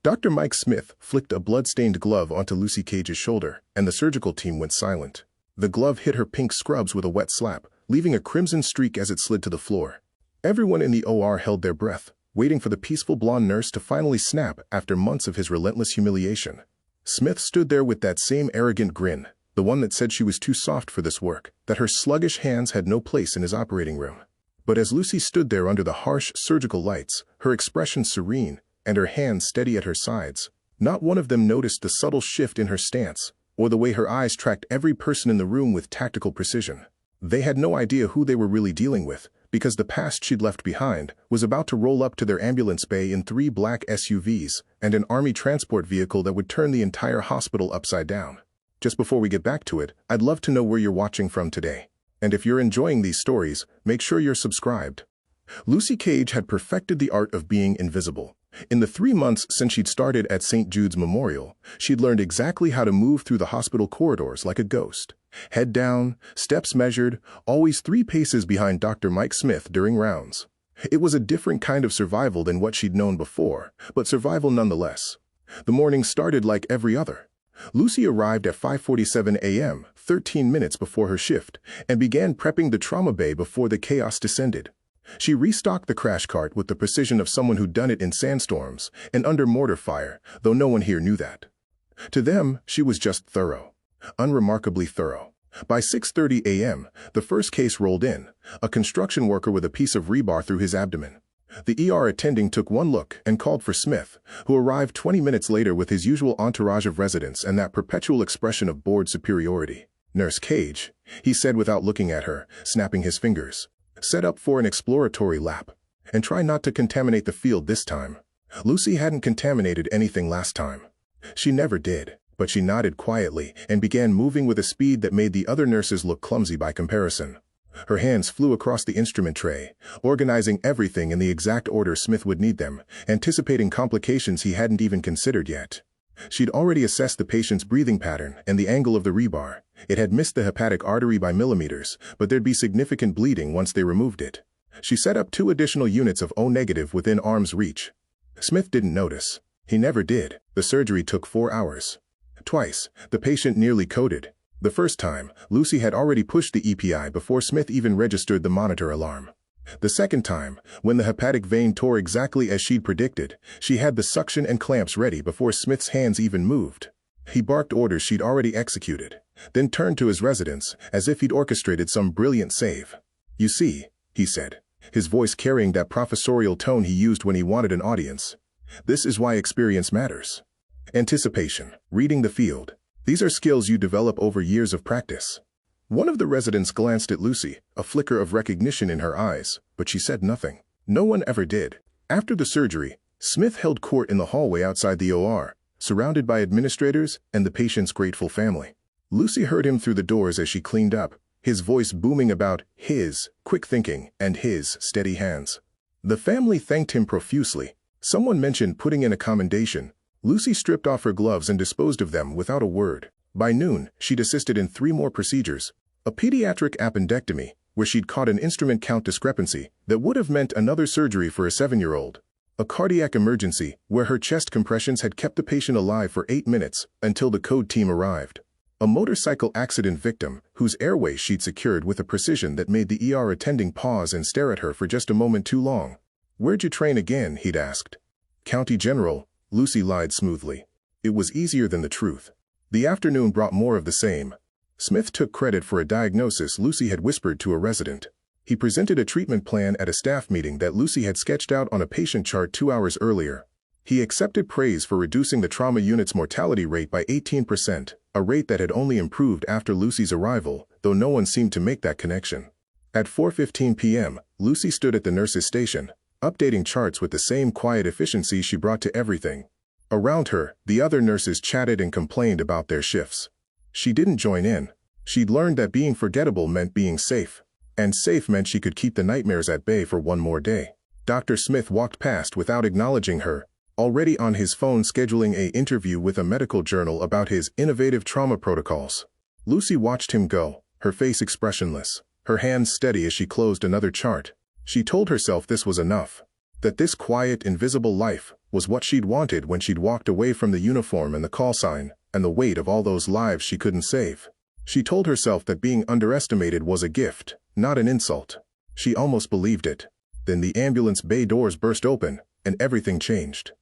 Dr. Mike Smith flicked a blood-stained glove onto Lucy Cage's shoulder, and the surgical team went silent. The glove hit her pink scrubs with a wet slap, leaving a crimson streak as it slid to the floor. Everyone in the OR held their breath, waiting for the peaceful blonde nurse to finally snap after months of his relentless humiliation. Smith stood there with that same arrogant grin, the one that said she was too soft for this work, that her sluggish hands had no place in his operating room. But as Lucy stood there under the harsh surgical lights, her expression serene, and her hands steady at her sides, not one of them noticed the subtle shift in her stance, or the way her eyes tracked every person in the room with tactical precision. They had no idea who they were really dealing with, because the past she'd left behind was about to roll up to their ambulance bay in 3 black SUVs and an army transport vehicle that would turn the entire hospital upside down. Just before we get back to it, I'd love to know where you're watching from today. And if you're enjoying these stories, make sure you're subscribed. Lucy Cage had perfected the art of being invisible. In the 3 months since she'd started at St. Jude's Memorial, she'd learned exactly how to move through the hospital corridors like a ghost. Head down, steps measured, always 3 paces behind Dr. Mike Smith during rounds. It was a different kind of survival than what she'd known before, but survival nonetheless. The morning started like every other. Lucy arrived at 5:47 a.m., 13 minutes before her shift, and began prepping the trauma bay before the chaos descended. She restocked the crash cart with the precision of someone who'd done it in sandstorms and under mortar fire, though no one here knew that. To them, she was just thorough. Unremarkably thorough. By 6:30 a.m., the first case rolled in, a construction worker with a piece of rebar through his abdomen. The ER attending took one look and called for Smith, who arrived 20 minutes later with his usual entourage of residents and that perpetual expression of bored superiority. "Nurse Cage," he said without looking at her, snapping his fingers. "Set up for an exploratory lap. And try not to contaminate the field this time." Lucy hadn't contaminated anything last time. She never did, but she nodded quietly and began moving with a speed that made the other nurses look clumsy by comparison. Her hands flew across the instrument tray, organizing everything in the exact order Smith would need them, anticipating complications he hadn't even considered yet. She'd already assessed the patient's breathing pattern and the angle of the rebar. It had missed the hepatic artery by millimeters, but there'd be significant bleeding once they removed it. She set up 2 additional units of O- within arm's reach. Smith didn't notice. He never did. The surgery took 4 hours. Twice, the patient nearly coded. The first time, Lucy had already pushed the EPI before Smith even registered the monitor alarm. The second time, when the hepatic vein tore exactly as she'd predicted, she had the suction and clamps ready before Smith's hands even moved. He barked orders she'd already executed, then turned to his residents as if he'd orchestrated some brilliant save. "You see," he said, his voice carrying that professorial tone he used when he wanted an audience. "This is why experience matters. Anticipation, reading the field. These are skills you develop over years of practice." One of the residents glanced at Lucy, a flicker of recognition in her eyes, but she said nothing. No one ever did. After the surgery, Smith held court in the hallway outside the OR, surrounded by administrators and the patient's grateful family. Lucy heard him through the doors as she cleaned up, his voice booming about his quick thinking and his steady hands. The family thanked him profusely. Someone mentioned putting in a commendation. Lucy stripped off her gloves and disposed of them without a word. By noon, she'd assisted in 3 more procedures. A pediatric appendectomy, where she'd caught an instrument count discrepancy that would have meant another surgery for a 7-year-old. A cardiac emergency, where her chest compressions had kept the patient alive for 8 minutes until the code team arrived. A motorcycle accident victim, whose airway she'd secured with a precision that made the ER attending pause and stare at her for just a moment too long. "Where'd you train again?" he'd asked. "County General," Lucy lied smoothly. It was easier than the truth. The afternoon brought more of the same. Smith took credit for a diagnosis Lucy had whispered to a resident. He presented a treatment plan at a staff meeting that Lucy had sketched out on a patient chart 2 hours earlier. He accepted praise for reducing the trauma unit's mortality rate by 18%, a rate that had only improved after Lucy's arrival, though no one seemed to make that connection. At 4:15 p.m., Lucy stood at the nurse's station, updating charts with the same quiet efficiency she brought to everything. Around her, the other nurses chatted and complained about their shifts. She didn't join in. She'd learned that being forgettable meant being safe, and safe meant she could keep the nightmares at bay for 1 more day. Dr. Smith walked past without acknowledging her, already on his phone scheduling an interview with a medical journal about his innovative trauma protocols. Lucy watched him go, her face expressionless, her hands steady as she closed another chart. She told herself this was enough, that this quiet, invisible life was what she'd wanted when she'd walked away from the uniform and the call sign, and the weight of all those lives she couldn't save. She told herself that being underestimated was a gift, not an insult. She almost believed it. Then the ambulance bay doors burst open, and everything changed.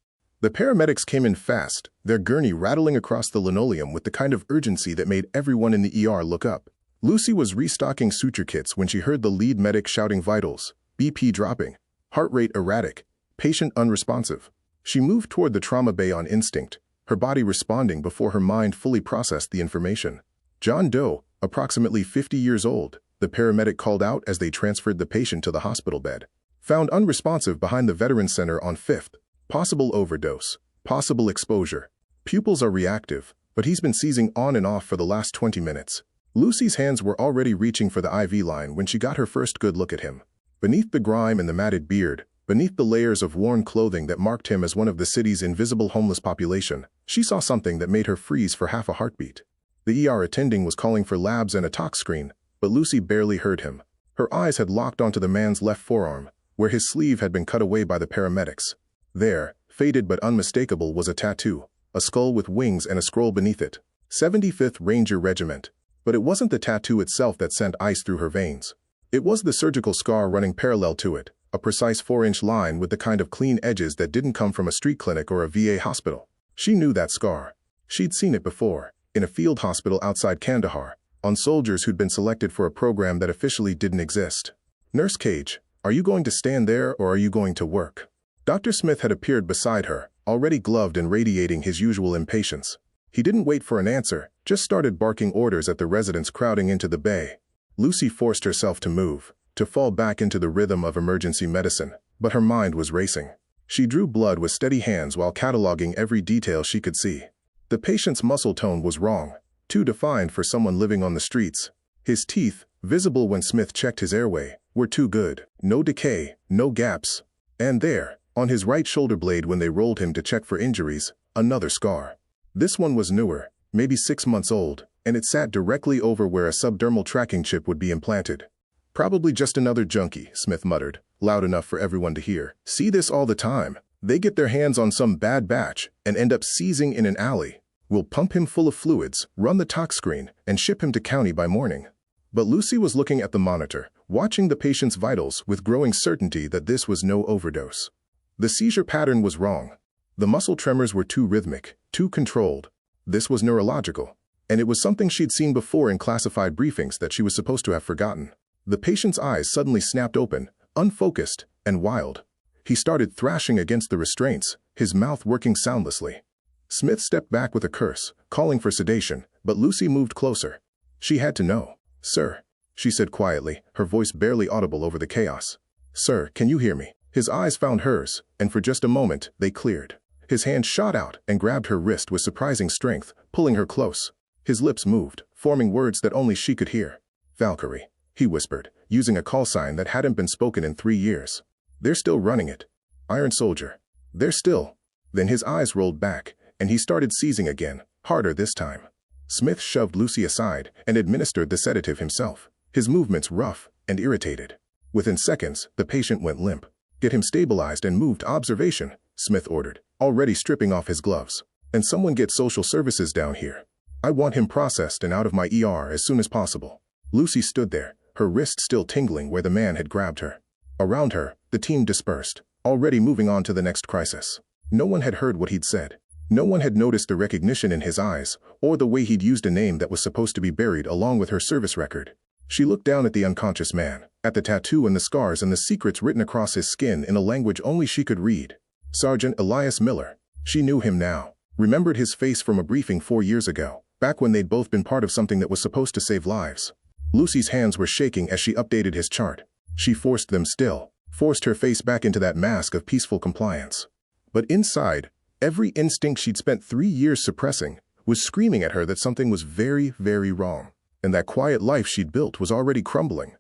The paramedics came in fast, their gurney rattling across the linoleum with the kind of urgency that made everyone in the ER look up. Lucy was restocking suture kits when she heard the lead medic shouting vitals, BP dropping, heart rate erratic, patient unresponsive. She moved toward the trauma bay on instinct, her body responding before her mind fully processed the information. John Doe, approximately 50 years old, the paramedic called out as they transferred the patient to the hospital bed. Found unresponsive behind the Veterans Center on 5th. Possible overdose. Possible exposure. Pupils are reactive, but he's been seizing on and off for the last 20 minutes. Lucy's hands were already reaching for the IV line when she got her first good look at him. Beneath the grime and the matted beard, beneath the layers of worn clothing that marked him as one of the city's invisible homeless population, she saw something that made her freeze for half a heartbeat. The ER attending was calling for labs and a tox screen, but Lucy barely heard him. Her eyes had locked onto the man's left forearm, where his sleeve had been cut away by the paramedics. There, faded but unmistakable, was a tattoo, a skull with wings and a scroll beneath it. 75th Ranger Regiment. But it wasn't the tattoo itself that sent ice through her veins. It was the surgical scar running parallel to it, a precise 4-inch line with the kind of clean edges that didn't come from a street clinic or a VA hospital. She knew that scar. She'd seen it before, in a field hospital outside Kandahar, on soldiers who'd been selected for a program that officially didn't exist. Nurse Cage, are you going to stand there or are you going to work? Dr. Smith had appeared beside her, already gloved and radiating his usual impatience. He didn't wait for an answer, just started barking orders at the residents crowding into the bay. Lucy forced herself to move, to fall back into the rhythm of emergency medicine, but her mind was racing. She drew blood with steady hands while cataloging every detail she could see. The patient's muscle tone was wrong, too defined for someone living on the streets. His teeth, visible when Smith checked his airway, were too good. No decay, no gaps. And there, on his right shoulder blade when they rolled him to check for injuries, another scar. This one was newer, maybe 6 months old, and it sat directly over where a subdermal tracking chip would be implanted. Probably just another junkie, Smith muttered, loud enough for everyone to hear. See this all the time. They get their hands on some bad batch and end up seizing in an alley. We'll pump him full of fluids, run the tox screen, and ship him to county by morning. But Lucy was looking at the monitor, watching the patient's vitals with growing certainty that this was no overdose. The seizure pattern was wrong. The muscle tremors were too rhythmic, too controlled. This was neurological, and it was something she'd seen before in classified briefings that she was supposed to have forgotten. The patient's eyes suddenly snapped open, unfocused and wild. He started thrashing against the restraints, his mouth working soundlessly. Smith stepped back with a curse, calling for sedation, but Lucy moved closer. She had to know. Sir, she said quietly, her voice barely audible over the chaos. Sir, can you hear me? His eyes found hers, and for just a moment, they cleared. His hand shot out and grabbed her wrist with surprising strength, pulling her close. His lips moved, forming words that only she could hear. Valkyrie, he whispered, using a call sign that hadn't been spoken in 3 years. They're still running it. Iron Soldier. They're still. Then his eyes rolled back, and he started seizing again, harder this time. Smith shoved Lucy aside and administered the sedative himself, his movements rough and irritated. Within seconds, the patient went limp. Get him stabilized and moved to observation, Smith ordered, already stripping off his gloves. And someone get social services down here. I want him processed and out of my ER as soon as possible. Lucy stood there, her wrist still tingling where the man had grabbed her. Around her, the team dispersed, already moving on to the next crisis. No one had heard what he'd said. No one had noticed the recognition in his eyes, or the way he'd used a name that was supposed to be buried along with her service record. She looked down at the unconscious man, at the tattoo and the scars and the secrets written across his skin in a language only she could read. Sergeant Elias Miller. She knew him now, remembered his face from a briefing 4 years ago, back when they'd both been part of something that was supposed to save lives. Lucy's hands were shaking as she updated his chart. She forced them still, forced her face back into that mask of peaceful compliance. But inside, every instinct she'd spent 3 years suppressing was screaming at her that something was very, very wrong, and that quiet life she'd built was already crumbling.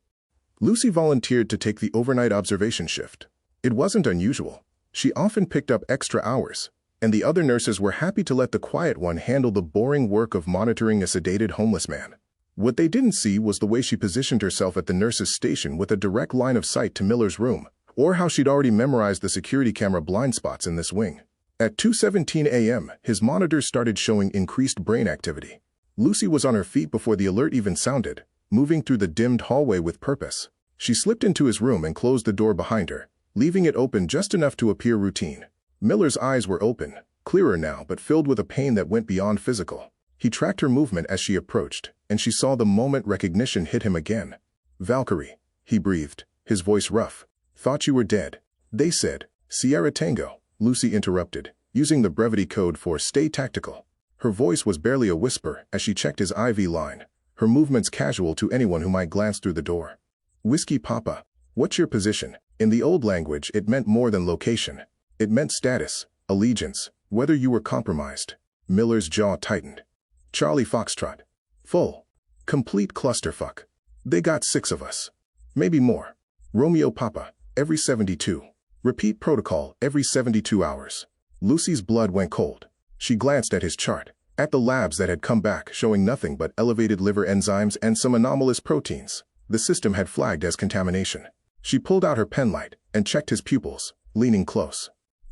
Lucy volunteered to take the overnight observation shift. It wasn't unusual. She often picked up extra hours, and the other nurses were happy to let the quiet one handle the boring work of monitoring a sedated homeless man. What they didn't see was the way she positioned herself at the nurse's station with a direct line of sight to Miller's room, or how she'd already memorized the security camera blind spots in this wing. At 2:17 a.m., his monitors started showing increased brain activity. Lucy was on her feet before the alert even sounded, moving through the dimmed hallway with purpose. She slipped into his room and closed the door behind her, leaving it open just enough to appear routine. Miller's eyes were open, clearer now but filled with a pain that went beyond physical. He tracked her movement as she approached, and she saw the moment recognition hit him again. "Valkyrie," he breathed, his voice rough. "Thought you were dead." "They said." "Sierra Tango," Lucy interrupted, using the brevity code for "stay tactical." Her voice was barely a whisper as she checked his IV line, her movements casual to anyone who might glance through the door. "Whiskey Papa, what's your position?" In the old language, it meant more than location. It meant status, allegiance, whether you were compromised. Miller's jaw tightened. "Charlie Foxtrot." "Full. Complete clusterfuck. They got 6 of us. Maybe more." "Romeo Papa, every 72. Repeat protocol every 72 hours. Lucy's blood went cold. She glanced at his chart, at the labs that had come back showing nothing but elevated liver enzymes and some anomalous proteins. The system had flagged as contamination. She pulled out her penlight and checked his pupils, leaning close.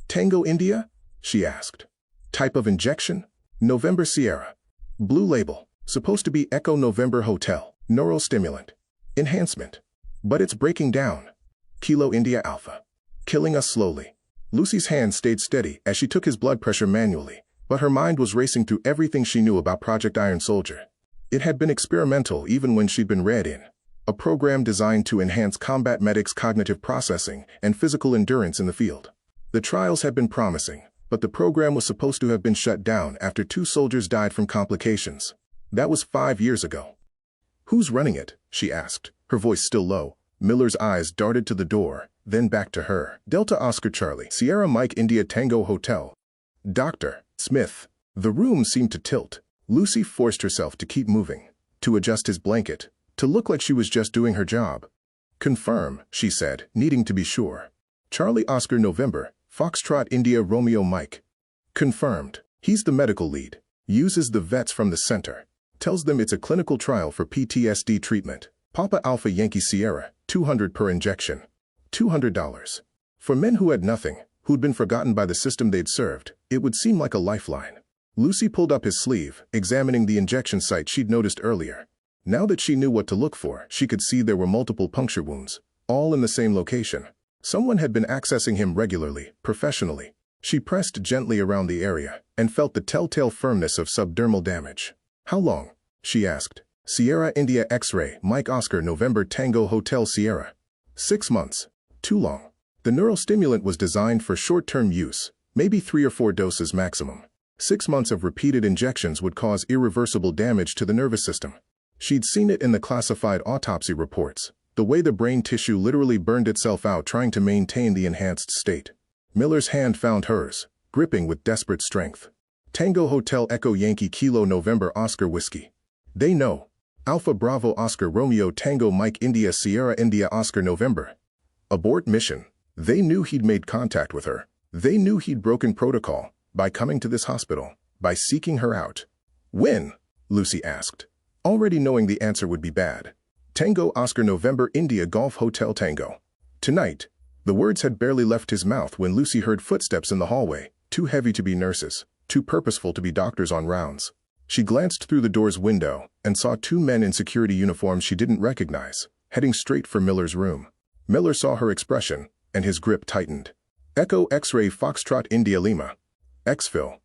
"Tango India?" she asked. "Type of injection?" "November Sierra. Blue label. Supposed to be Echo November Hotel. Neural stimulant. Enhancement. But it's breaking down. Kilo India Alpha. Killing us slowly." Lucy's hand stayed steady as she took his blood pressure manually, but her mind was racing through everything she knew about Project Iron Soldier. It had been experimental even when she'd been read in. A program designed to enhance combat medics' cognitive processing and physical endurance in the field. The trials had been promising, but the program was supposed to have been shut down after 2 soldiers died from complications. That was 5 years ago. "Who's running it?" she asked, her voice still low. Miller's eyes darted to the door, then back to her. "Delta Oscar Charlie, Sierra Mike India Tango Hotel." "Dr. Smith." The room seemed to tilt. Lucy forced herself to keep moving, to adjust his blanket, to look like she was just doing her job. "Confirm," she said, needing to be sure. "Charlie Oscar November, Foxtrot India Romeo Mike." "Confirmed." He's the medical lead. Uses the vets from the center. Tells them it's a clinical trial for PTSD treatment. Papa Alpha Yankee Sierra, $200 per injection. $200. For men who had nothing, who'd been forgotten by the system they'd served, it would seem like a lifeline. Lucy pulled up his sleeve, examining the injection site she'd noticed earlier. Now that she knew what to look for, she could see there were multiple puncture wounds, all in the same location. Someone had been accessing him regularly, professionally. She pressed gently around the area and felt the telltale firmness of subdermal damage. "How long?" she asked. "Sierra India X-ray, Mike Oscar November Tango Hotel Sierra." 6 months. Too long. The neural stimulant was designed for short-term use, maybe 3 or 4 doses maximum. 6 months of repeated injections would cause irreversible damage to the nervous system. She'd seen it in the classified autopsy reports, the way the brain tissue literally burned itself out trying to maintain the enhanced state. Miller's hand found hers, gripping with desperate strength. "Tango Hotel Echo Yankee Kilo November Oscar Whiskey." "They know." "Alpha Bravo Oscar Romeo Tango Mike India Sierra India Oscar November." Abort mission. They knew he'd made contact with her. They knew he'd broken protocol by coming to this hospital, by seeking her out. "When?" Lucy asked, already knowing the answer would be bad. "Tango Oscar November India Golf Hotel Tango." "Tonight." The words had barely left his mouth when Lucy heard footsteps in the hallway, too heavy to be nurses, too purposeful to be doctors on rounds. She glanced through the door's window and saw 2 men in security uniforms she didn't recognize, heading straight for Miller's room. Miller saw her expression, and his grip tightened. "Echo X-ray Foxtrot India Lima." "Exfil."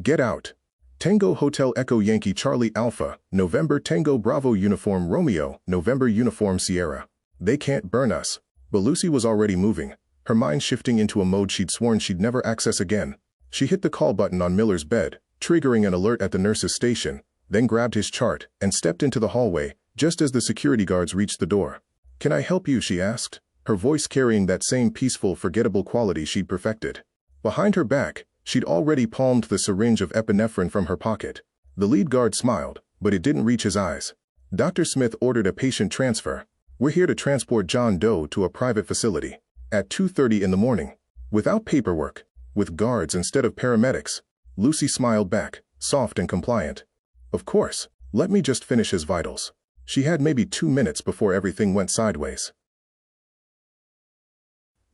"Get out." "Tango Hotel Echo Yankee Charlie Alpha, November Tango Bravo Uniform Romeo, November Uniform Sierra." "They can't burn us." But Lucy was already moving, her mind shifting into a mode she'd sworn she'd never access again. She hit the call button on Miller's bed, triggering an alert at the nurse's station, then grabbed his chart and stepped into the hallway just as the security guards reached the door. "Can I help you?" she asked, her voice carrying that same peaceful, forgettable quality she'd perfected. Behind her back, she'd already palmed the syringe of epinephrine from her pocket. The lead guard smiled, but it didn't reach his eyes. "Dr. Smith ordered a patient transfer. We're here to transport John Doe to a private facility. At 2:30 in the morning. Without paperwork. With guards instead of paramedics." Lucy smiled back, soft and compliant. "Of course. Let me just finish his vitals." She had maybe 2 minutes before everything went sideways.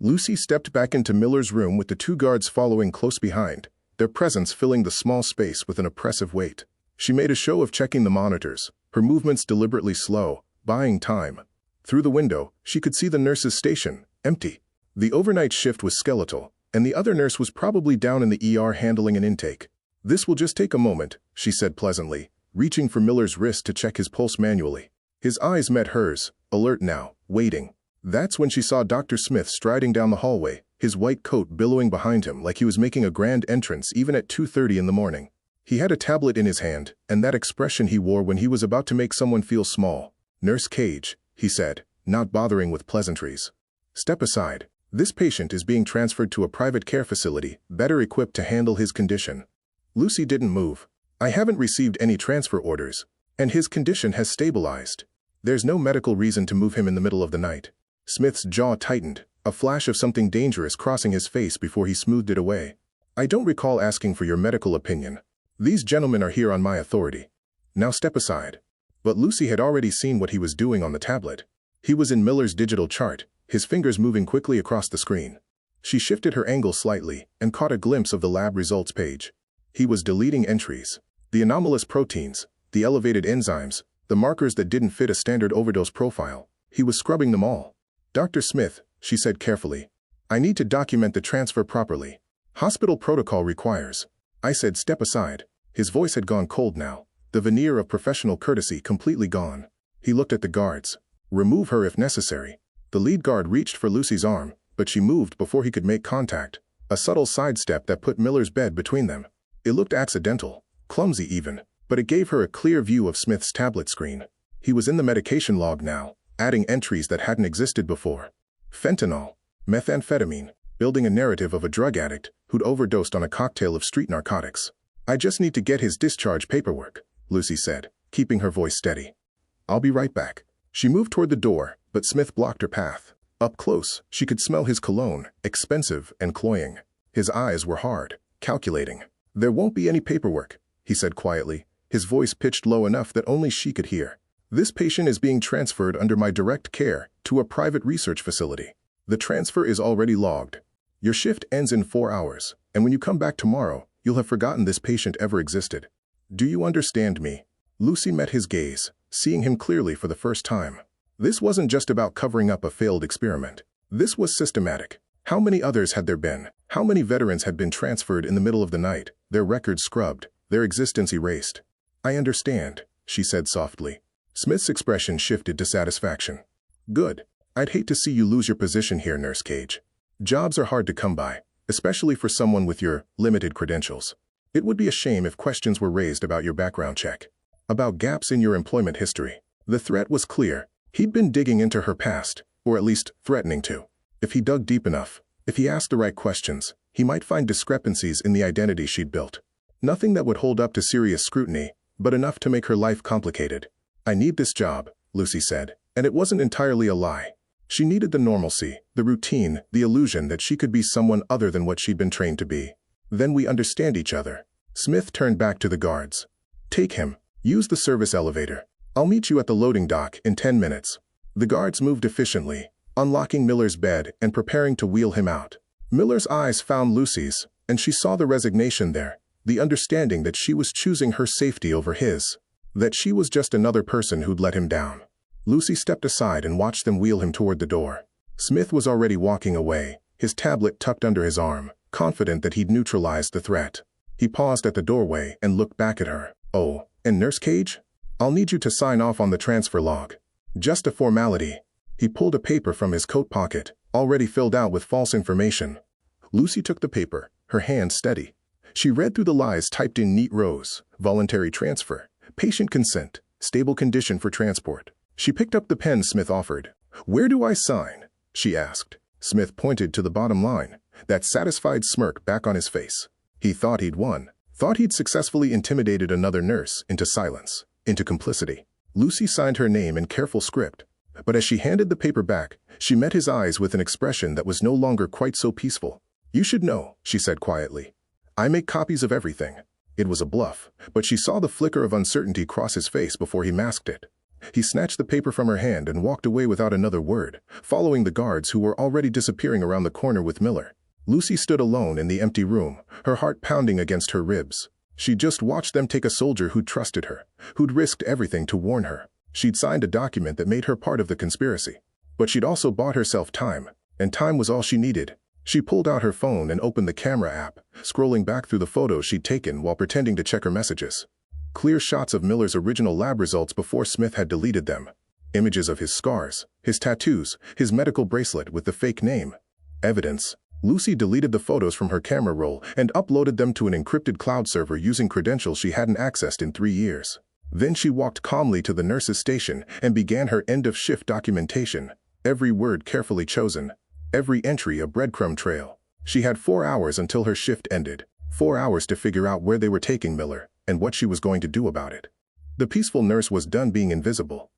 Lucy stepped back into Miller's room with the 2 guards following close behind, their presence filling the small space with an oppressive weight. She made a show of checking the monitors, her movements deliberately slow, buying time. Through the window, she could see the nurse's station, empty. The overnight shift was skeletal, and the other nurse was probably down in the ER handling an intake. "This will just take a moment," she said pleasantly, reaching for Miller's wrist to check his pulse manually. His eyes met hers, alert now, waiting. That's when she saw Dr. Smith striding down the hallway, his white coat billowing behind him like he was making a grand entrance even at 2:30 in the morning. He had a tablet in his hand, and that expression he wore when he was about to make someone feel small. "Nurse Cage," he said, not bothering with pleasantries. "Step aside. This patient is being transferred to a private care facility, better equipped to handle his condition." Lucy didn't move. "I haven't received any transfer orders, and his condition has stabilized. There's no medical reason to move him in the middle of the night." Smith's jaw tightened, a flash of something dangerous crossing his face before he smoothed it away. "I don't recall asking for your medical opinion. These gentlemen are here on my authority. Now step aside." But Lucy had already seen what he was doing on the tablet. He was in Miller's digital chart, his fingers moving quickly across the screen. She shifted her angle slightly and caught a glimpse of the lab results page. He was deleting entries. The anomalous proteins, the elevated enzymes, the markers that didn't fit a standard overdose profile. He was scrubbing them all. "Dr. Smith," she said carefully, "I need to document the transfer properly. Hospital protocol requires." I said, "Step aside." His voice had gone cold now, the veneer of professional courtesy completely gone. He looked at the guards. "Remove her if necessary." The lead guard reached for Lucy's arm, but she moved before he could make contact, a subtle sidestep that put Miller's bed between them. It looked accidental, clumsy even, but it gave her a clear view of Smith's tablet screen. He was in the medication log now, adding entries that hadn't existed before. Fentanyl, methamphetamine, building a narrative of a drug addict who'd overdosed on a cocktail of street narcotics. "I just need to get his discharge paperwork," Lucy said, keeping her voice steady. "I'll be right back." She moved toward the door, but Smith blocked her path. Up close, she could smell his cologne, expensive and cloying. His eyes were hard, calculating. "There won't be any paperwork," he said quietly, his voice pitched low enough that only she could hear. "This patient is being transferred under my direct care to a private research facility. The transfer is already logged. Your shift ends in 4 hours, and when you come back tomorrow, you'll have forgotten this patient ever existed. Do you understand me?" Lucy met his gaze, seeing him clearly for the first time. This wasn't just about covering up a failed experiment. This was systematic. How many others had there been? How many veterans had been transferred in the middle of the night, their records scrubbed, their existence erased? "I understand," she said softly. Smith's expression shifted to satisfaction. "Good. I'd hate to see you lose your position here, Nurse Cage. Jobs are hard to come by, especially for someone with your limited credentials. It would be a shame if questions were raised about your background check, about gaps in your employment history." The threat was clear. He'd been digging into her past, or at least threatening to. If he dug deep enough, if he asked the right questions, he might find discrepancies in the identity she'd built. Nothing that would hold up to serious scrutiny, but enough to make her life complicated. "I need this job," Lucy said, and it wasn't entirely a lie. She needed the normalcy, the routine, the illusion that she could be someone other than what she'd been trained to be. "Then we understand each other." Smith turned back to the guards. "Take him. Use the service elevator. I'll meet you at the loading dock in 10 minutes. The guards moved efficiently, unlocking Miller's bed and preparing to wheel him out. Miller's eyes found Lucy's, and she saw the resignation there, the understanding that she was choosing her safety over his, that she was just another person who'd let him down. Lucy stepped aside and watched them wheel him toward the door. Smith was already walking away, his tablet tucked under his arm, confident that he'd neutralized the threat. He paused at the doorway and looked back at her. "Oh, and Nurse Cage? I'll need you to sign off on the transfer log. Just a formality." He pulled a paper from his coat pocket, already filled out with false information. Lucy took the paper, her hand steady. She read through the lies typed in neat rows: voluntary transfer, patient consent, stable condition for transport. She picked up the pen Smith offered. "Where do I sign?" she asked. Smith pointed to the bottom line, that satisfied smirk back on his face. He thought he'd won, thought he'd successfully intimidated another nurse into silence, into complicity. Lucy signed her name in careful script, but as she handed the paper back, she met his eyes with an expression that was no longer quite so peaceful. "You should know," she said quietly. "I make copies of everything." It was a bluff, but she saw the flicker of uncertainty cross his face before he masked it. He snatched the paper from her hand and walked away without another word, following the guards who were already disappearing around the corner with Miller. Lucy stood alone in the empty room, her heart pounding against her ribs. She'd just watched them take a soldier who'd trusted her, who'd risked everything to warn her. She'd signed a document that made her part of the conspiracy. But she'd also bought herself time, and time was all she needed. She pulled out her phone and opened the camera app, scrolling back through the photos she'd taken while pretending to check her messages. Clear shots of Miller's original lab results before Smith had deleted them. Images of his scars, his tattoos, his medical bracelet with the fake name. Evidence. Lucy deleted the photos from her camera roll and uploaded them to an encrypted cloud server using credentials she hadn't accessed in 3 years. Then she walked calmly to the nurse's station and began her end-of-shift documentation, every word carefully chosen, every entry a breadcrumb trail. She had 4 hours until her shift ended, 4 hours to figure out where they were taking Miller and what she was going to do about it. The peaceful nurse was done being invisible.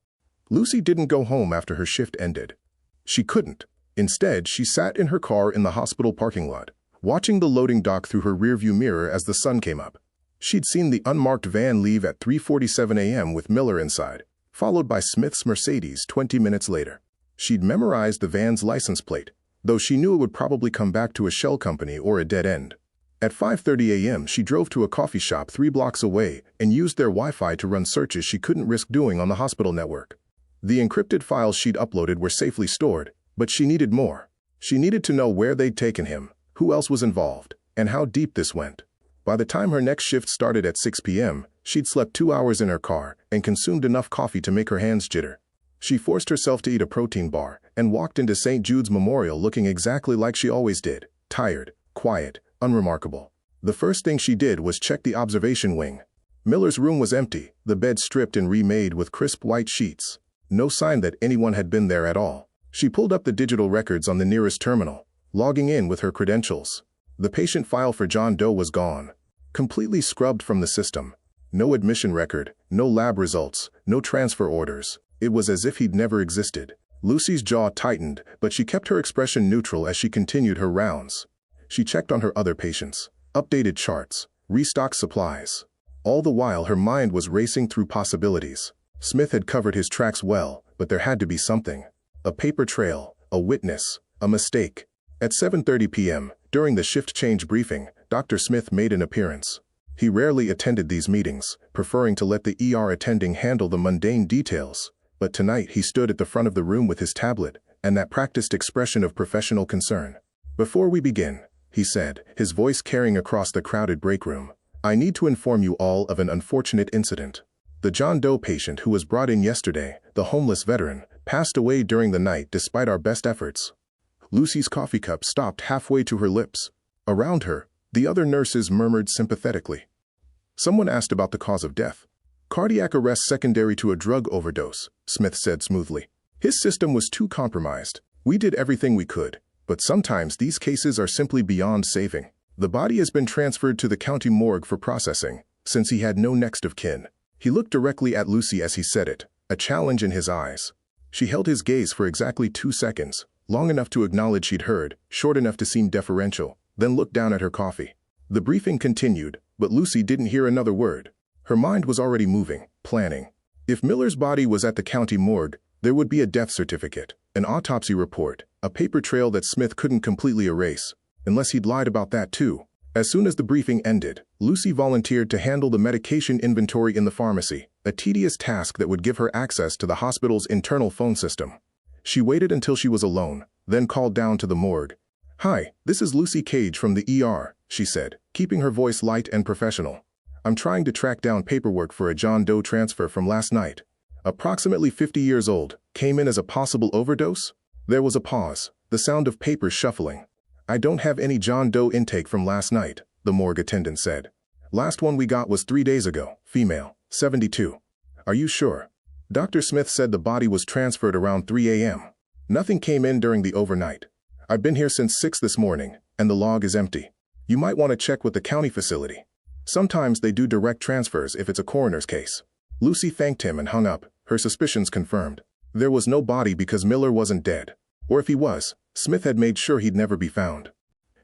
Lucy didn't go home after her shift ended. She couldn't. Instead, she sat in her car in the hospital parking lot, watching the loading dock through her rearview mirror as the sun came up. She'd seen the unmarked van leave at 3:47 a.m. with Miller inside, followed by Smith's Mercedes 20 minutes later. She'd memorized the van's license plate, though she knew it would probably come back to a shell company or a dead end. At 5:30 a.m., she drove to a coffee shop 3 blocks away and used their Wi-Fi to run searches she couldn't risk doing on the hospital network. The encrypted files she'd uploaded were safely stored, but she needed more. She needed to know where they'd taken him, who else was involved, and how deep this went. By the time her next shift started at 6 p.m., she'd slept 2 hours in her car and consumed enough coffee to make her hands jitter. She forced herself to eat a protein bar and walked into St. Jude's Memorial looking exactly like she always did, tired, quiet, unremarkable. The first thing she did was check the observation wing. Miller's room was empty, the bed stripped and remade with crisp white sheets. No sign that anyone had been there at all. She pulled up the digital records on the nearest terminal, logging in with her credentials. The patient file for John Doe was gone, completely scrubbed from the system. No admission record, no lab results, no transfer orders. It was as if he'd never existed. Lucy's jaw tightened, but she kept her expression neutral as she continued her rounds. She checked on her other patients, updated charts, restocked supplies. All the while her mind was racing through possibilities. Smith had covered his tracks well, but there had to be something. A paper trail, a witness, a mistake. At 7:30 p.m., during the shift change briefing, Dr. Smith made an appearance. He rarely attended these meetings, preferring to let the ER attending handle the mundane details. But tonight he stood at the front of the room with his tablet and that practiced expression of professional concern. "Before we begin," he said, his voice carrying across the crowded break room, "I need to inform you all of an unfortunate incident. The John Doe patient who was brought in yesterday, the homeless veteran, passed away during the night despite our best efforts." Lucy's coffee cup stopped halfway to her lips. Around her, the other nurses murmured sympathetically. Someone asked about the cause of death. "Cardiac arrest secondary to a drug overdose," Smith said smoothly. "His system was too compromised. We did everything we could, but sometimes these cases are simply beyond saving. The body has been transferred to the county morgue for processing, since he had no next of kin." He looked directly at Lucy as he said it, a challenge in his eyes. She held his gaze for exactly 2 seconds, long enough to acknowledge she'd heard, short enough to seem deferential, then looked down at her coffee. The briefing continued, but Lucy didn't hear another word. Her mind was already moving, planning. If Miller's body was at the county morgue, there would be a death certificate, an autopsy report, a paper trail that Smith couldn't completely erase, unless he'd lied about that too. As soon as the briefing ended, Lucy volunteered to handle the medication inventory in the pharmacy, a tedious task that would give her access to the hospital's internal phone system. She waited until she was alone, then called down to the morgue. "Hi, this is Lucy Cage from the ER, she said, keeping her voice light and professional. "I'm trying to track down paperwork for a John Doe transfer from last night. Approximately 50 years old, came in as a possible overdose?" There was a pause, the sound of papers shuffling. "I don't have any John Doe intake from last night," the morgue attendant said. "Last one we got was 3 days ago, female, 72. "Are you sure?" Dr. Smith said the body was transferred around 3 a.m. "Nothing came in during the overnight. I've been here since 6 this morning, and the log is empty. You might want to check with the county facility. Sometimes they do direct transfers if it's a coroner's case." Lucy thanked him and hung up, her suspicions confirmed. There was no body because Miller wasn't dead. Or if he was, Smith had made sure he'd never be found.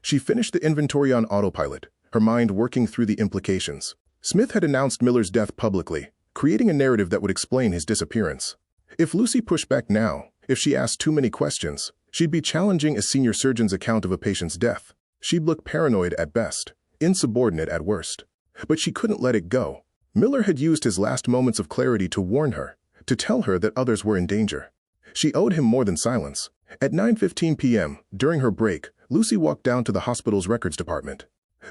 She finished the inventory on autopilot, her mind working through the implications. Smith had announced Miller's death publicly, creating a narrative that would explain his disappearance. If Lucy pushed back now, if she asked too many questions, she'd be challenging a senior surgeon's account of a patient's death. She'd look paranoid at best, insubordinate at worst. But she couldn't let it go. Miller had used his last moments of clarity to warn her, to tell her that others were in danger. She owed him more than silence. At 9:15 p.m., during her break, Lucy walked down to the hospital's records department.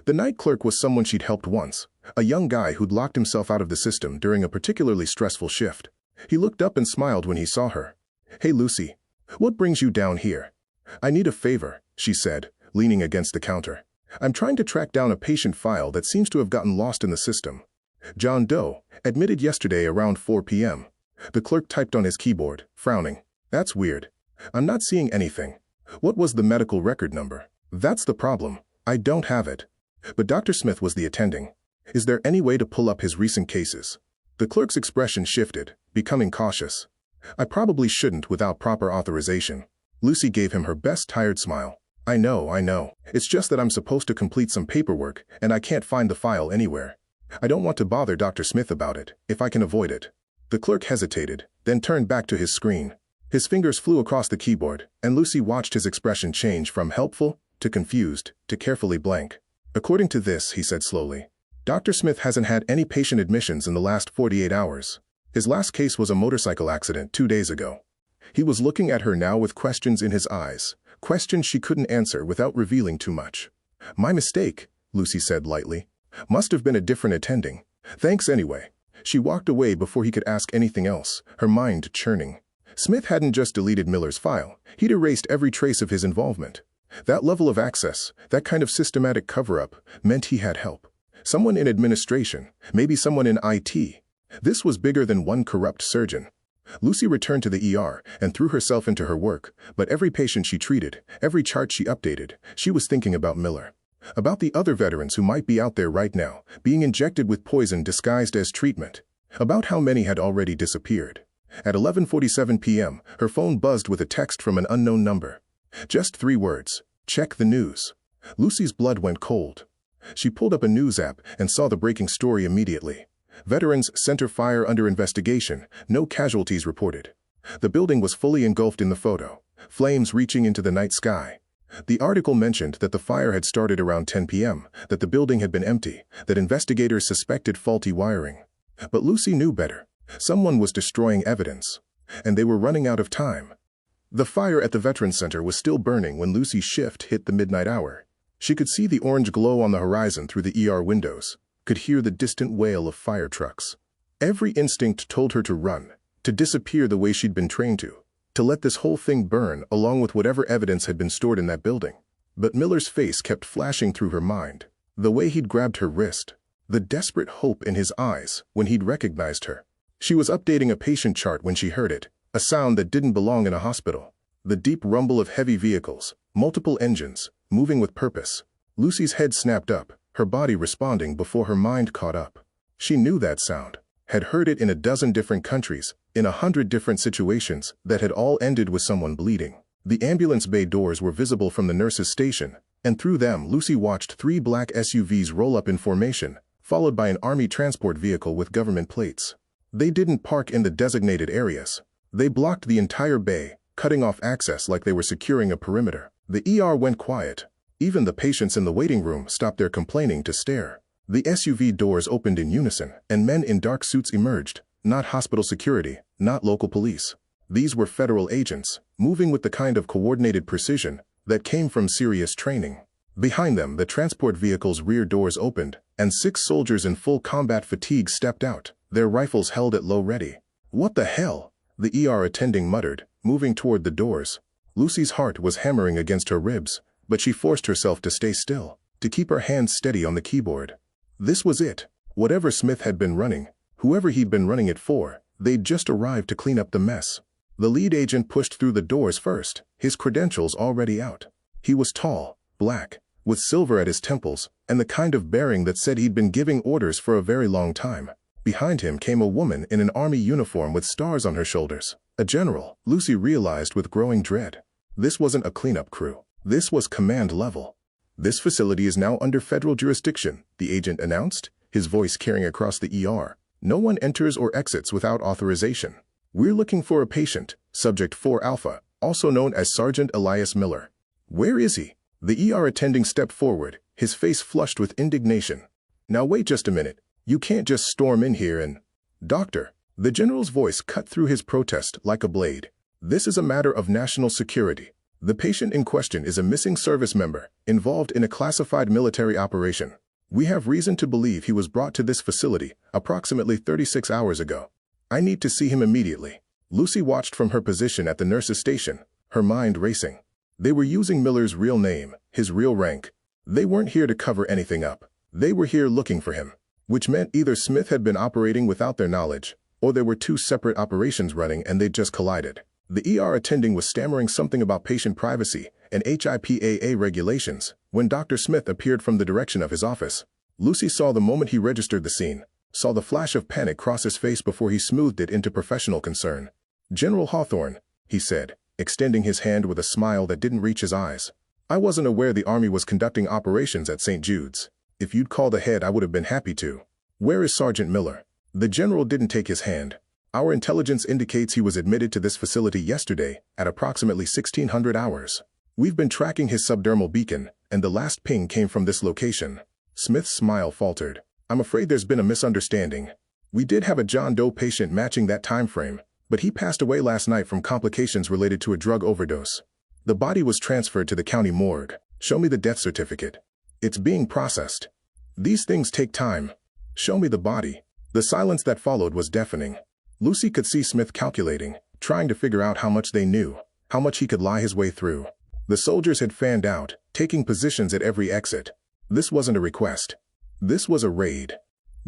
The night clerk was someone she'd helped once, a young guy who'd locked himself out of the system during a particularly stressful shift. He looked up and smiled when he saw her. "Hey, Lucy. What brings you down here?" "I need a favor," she said, leaning against the counter. "I'm trying to track down a patient file that seems to have gotten lost in the system. John Doe, admitted yesterday around 4 p.m. The clerk typed on his keyboard, frowning. "That's weird. I'm not seeing anything. What was the medical record number?" "That's the problem. I don't have it." But Dr. Smith was the attending. "Is there any way to pull up his recent cases?" The clerk's expression shifted, becoming cautious. "I probably shouldn't without proper authorization." Lucy gave him her best tired smile. I know. It's just that I'm supposed to complete some paperwork, and I can't find the file anywhere. I don't want to bother Dr. Smith about it, if I can avoid it." The clerk hesitated, then turned back to his screen. His fingers flew across the keyboard, and Lucy watched his expression change from helpful, to confused, to carefully blank. "According to this," he said slowly, "Dr. Smith hasn't had any patient admissions in the last 48 hours. His last case was a motorcycle accident 2 days ago." He was looking at her now with questions in his eyes, questions she couldn't answer without revealing too much. "My mistake," Lucy said lightly. "Must have been a different attending. Thanks anyway." She walked away before he could ask anything else, her mind churning. Smith hadn't just deleted Miller's file, he'd erased every trace of his involvement. That level of access, that kind of systematic cover-up, meant he had help. Someone in administration, maybe someone in IT. This was bigger than one corrupt surgeon. Lucy returned to the ER and threw herself into her work, but every patient she treated, every chart she updated, she was thinking about Miller. About the other veterans who might be out there right now, being injected with poison disguised as treatment. About how many had already disappeared. At 11:47 p.m., her phone buzzed with a text from an unknown number. Just 3 words. "Check the news." Lucy's blood went cold. She pulled up a news app and saw the breaking story immediately. Veterans Center fire under investigation, no casualties reported. The building was fully engulfed in the photo, flames reaching into the night sky. The article mentioned that the fire had started around 10 p.m., that the building had been empty, that investigators suspected faulty wiring. But Lucy knew better. Someone was destroying evidence, and they were running out of time. The fire at the Veterans Center was still burning when Lucy's shift hit the midnight hour. She could see the orange glow on the horizon through the ER windows, could hear the distant wail of fire trucks. Every instinct told her to run, to disappear the way she'd been trained to let this whole thing burn along with whatever evidence had been stored in that building. But Miller's face kept flashing through her mind, the way he'd grabbed her wrist, the desperate hope in his eyes when he'd recognized her. She was updating a patient chart when she heard it, a sound that didn't belong in a hospital. The deep rumble of heavy vehicles, multiple engines, moving with purpose. Lucy's head snapped up, her body responding before her mind caught up. She knew that sound, had heard it in a dozen different countries, in 100 different situations that had all ended with someone bleeding. The ambulance bay doors were visible from the nurse's station, and through them Lucy watched 3 black SUVs roll up in formation, followed by an army transport vehicle with government plates. They didn't park in the designated areas. They blocked the entire bay, cutting off access like they were securing a perimeter. The ER went quiet. Even the patients in the waiting room stopped their complaining to stare. The SUV doors opened in unison, and men in dark suits emerged, not hospital security, not local police. These were federal agents, moving with the kind of coordinated precision that came from serious training. Behind them, the transport vehicle's rear doors opened, and 6 soldiers in full combat fatigue stepped out, their rifles held at low ready. "What the hell?" the ER attending muttered, moving toward the doors. Lucy's heart was hammering against her ribs, but she forced herself to stay still, to keep her hands steady on the keyboard. This was it. Whatever Smith had been running, whoever he'd been running it for, they'd just arrived to clean up the mess. The lead agent pushed through the doors first, his credentials already out. He was tall, black, with silver at his temples, and the kind of bearing that said he'd been giving orders for a very long time. Behind him came a woman in an army uniform with stars on her shoulders. A general, Lucy realized with growing dread. This wasn't a cleanup crew. This was command level. "This facility is now under federal jurisdiction," the agent announced, his voice carrying across the ER. "No one enters or exits without authorization. We're looking for a patient, Subject 4 Alpha, also known as Sergeant Elias Miller." "Where is he?" The ER attending stepped forward, his face flushed with indignation. "Now wait just a minute. You can't just storm in here and—" "Doctor," the general's voice cut through his protest like a blade. "This is a matter of national security. The patient in question is a missing service member, involved in a classified military operation. We have reason to believe he was brought to this facility approximately 36 hours ago. I need to see him immediately." Lucy watched from her position at the nurse's station, her mind racing. They were using Miller's real name, his real rank. They weren't here to cover anything up. They were here looking for him, which meant either Smith had been operating without their knowledge, or there were two separate operations running and they'd just collided. The ER attending was stammering something about patient privacy and HIPAA regulations when Dr. Smith appeared from the direction of his office. Lucy saw the moment he registered the scene, saw the flash of panic cross his face before he smoothed it into professional concern. "General Hawthorne," he said, extending his hand with a smile that didn't reach his eyes. "I wasn't aware the Army was conducting operations at St. Jude's. If you'd called ahead, I would have been happy to. Where is Sergeant Miller?" The general didn't take his hand. "Our intelligence indicates he was admitted to this facility yesterday at approximately 1600 hours. We've been tracking his subdermal beacon, and the last ping came from this location." Smith's smile faltered. "I'm afraid there's been a misunderstanding. We did have a John Doe patient matching that time frame, but he passed away last night from complications related to a drug overdose. The body was transferred to the county morgue. Show me the death certificate. It's being processed. These things take time. Show me the body." The silence that followed was deafening. Lucy could see Smith calculating, trying to figure out how much they knew, how much he could lie his way through. The soldiers had fanned out, taking positions at every exit. This wasn't a request. This was a raid.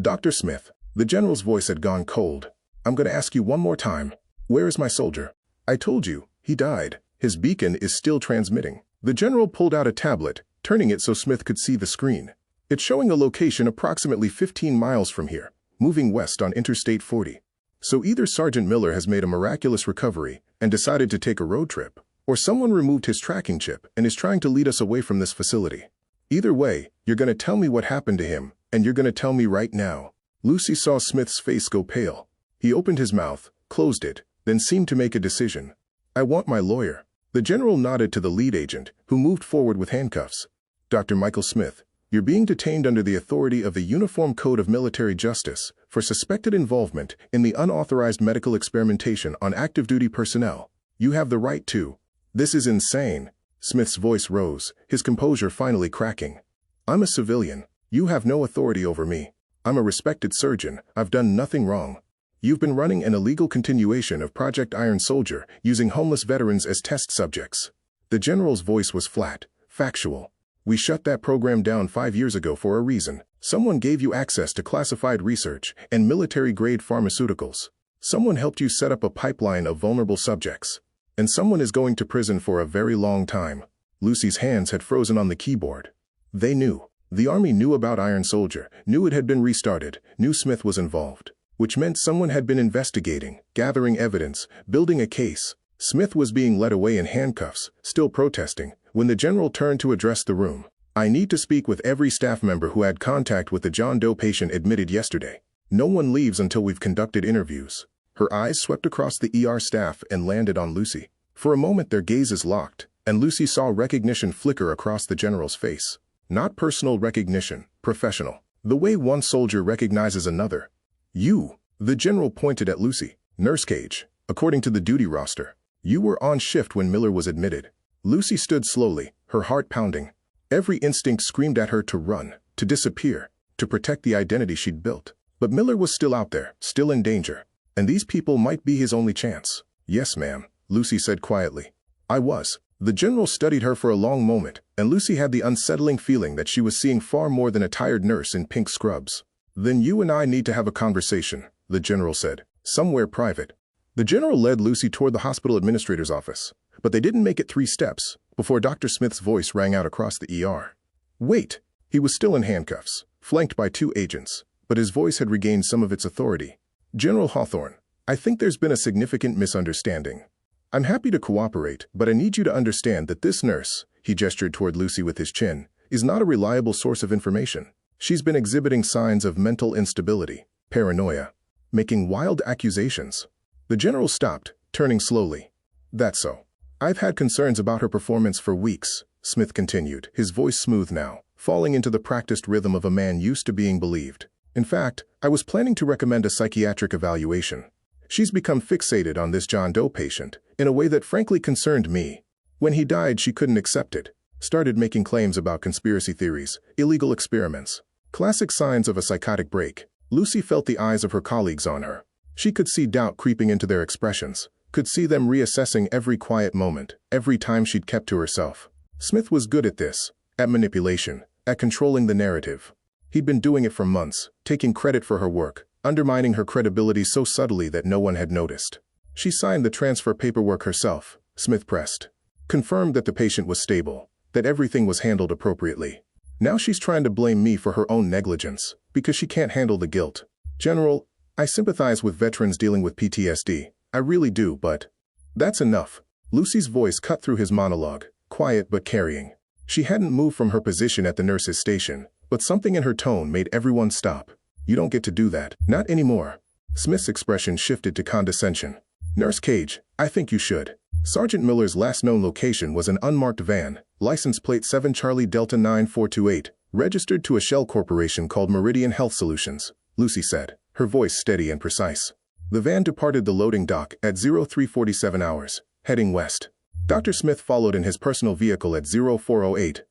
"Dr. Smith," the general's voice had gone cold. "I'm going to ask you one more time. Where is my soldier?" "I told you, he died. His beacon is still transmitting." The general pulled out a tablet, turning it so Smith could see the screen. "It's showing a location approximately 15 miles from here, moving west on Interstate 40. So either Sergeant Miller has made a miraculous recovery and decided to take a road trip, or someone removed his tracking chip and is trying to lead us away from this facility. Either way, you're going to tell me what happened to him, and you're going to tell me right now." Lucy saw Smith's face go pale. He opened his mouth, closed it, then seemed to make a decision. "I want my lawyer." The general nodded to the lead agent, who moved forward with handcuffs. "Dr. Michael Smith, you're being detained under the authority of the Uniform Code of Military Justice for suspected involvement in the unauthorized medical experimentation on active duty personnel. You have the right to—" "This is insane." Smith's voice rose, his composure finally cracking. "I'm a civilian. You have no authority over me. I'm a respected surgeon. I've done nothing wrong. You've been running an illegal continuation of Project Iron Soldier using homeless veterans as test subjects." The general's voice was flat, factual. "We shut that program down 5 years ago for a reason. Someone gave you access to classified research and military-grade pharmaceuticals. Someone helped you set up a pipeline of vulnerable subjects. And someone is going to prison for a very long time." Lucy's hands had frozen on the keyboard. They knew. The Army knew about Iron Soldier, knew it had been restarted, knew Smith was involved. Which meant someone had been investigating, gathering evidence, building a case. Smith was being led away in handcuffs, still protesting, when the general turned to address the room. "I need to speak with every staff member who had contact with the John Doe patient admitted yesterday. No one leaves until we've conducted interviews." Her eyes swept across the ER staff and landed on Lucy. For a moment their gazes locked, and Lucy saw recognition flicker across the general's face. Not personal recognition, professional. The way one soldier recognizes another. "You," the general pointed at Lucy. "Nurse Cage, according to the duty roster. You were on shift when Miller was admitted." Lucy stood slowly, her heart pounding. Every instinct screamed at her to run, to disappear, to protect the identity she'd built. But Miller was still out there, still in danger. And these people might be his only chance. "Yes, ma'am," Lucy said quietly. "I was." The general studied her for a long moment, and Lucy had the unsettling feeling that she was seeing far more than a tired nurse in pink scrubs. "Then you and I need to have a conversation," the general said. "Somewhere private." The general led Lucy toward the hospital administrator's office, but they didn't make it 3 steps before Dr. Smith's voice rang out across the ER. "Wait!" He was still in handcuffs, flanked by 2 agents, but his voice had regained some of its authority. "General Hawthorne, I think there's been a significant misunderstanding. I'm happy to cooperate, but I need you to understand that this nurse," he gestured toward Lucy with his chin, "is not a reliable source of information. She's been exhibiting signs of mental instability, paranoia, making wild accusations." The general stopped, turning slowly. "That's so. I've had concerns about her performance for weeks, Smith continued, his voice smooth now, falling into the practiced rhythm of a man used to being believed. In fact, I was planning to recommend a psychiatric evaluation. She's become fixated on this John Doe patient, in a way that frankly concerned me. When he died, she couldn't accept it. Started making claims about conspiracy theories, illegal experiments. Classic signs of a psychotic break. Lucy felt the eyes of her colleagues on her. She could see doubt creeping into their expressions, could see them reassessing every quiet moment, every time she'd kept to herself. Smith was good at this, at manipulation, at controlling the narrative. He'd been doing it for months, taking credit for her work, undermining her credibility so subtly that no one had noticed. She signed the transfer paperwork herself, Smith pressed. Confirmed that the patient was stable, that everything was handled appropriately. Now she's trying to blame me for her own negligence, because she can't handle the guilt. General, I sympathize with veterans dealing with PTSD. I really do, but that's enough. Lucy's voice cut through his monologue, quiet but carrying. She hadn't moved from her position at the nurse's station, but something in her tone made everyone stop. You don't get to do that. Not anymore. Smith's expression shifted to condescension. Nurse Cage, I think you should. Sergeant Miller's last known location was an unmarked van, license plate 7 Charlie Delta 9428, registered to a shell corporation called Meridian Health Solutions, Lucy said, her voice steady and precise. The van departed the loading dock at 0347 hours, heading west. Dr. Smith followed in his personal vehicle at 0408.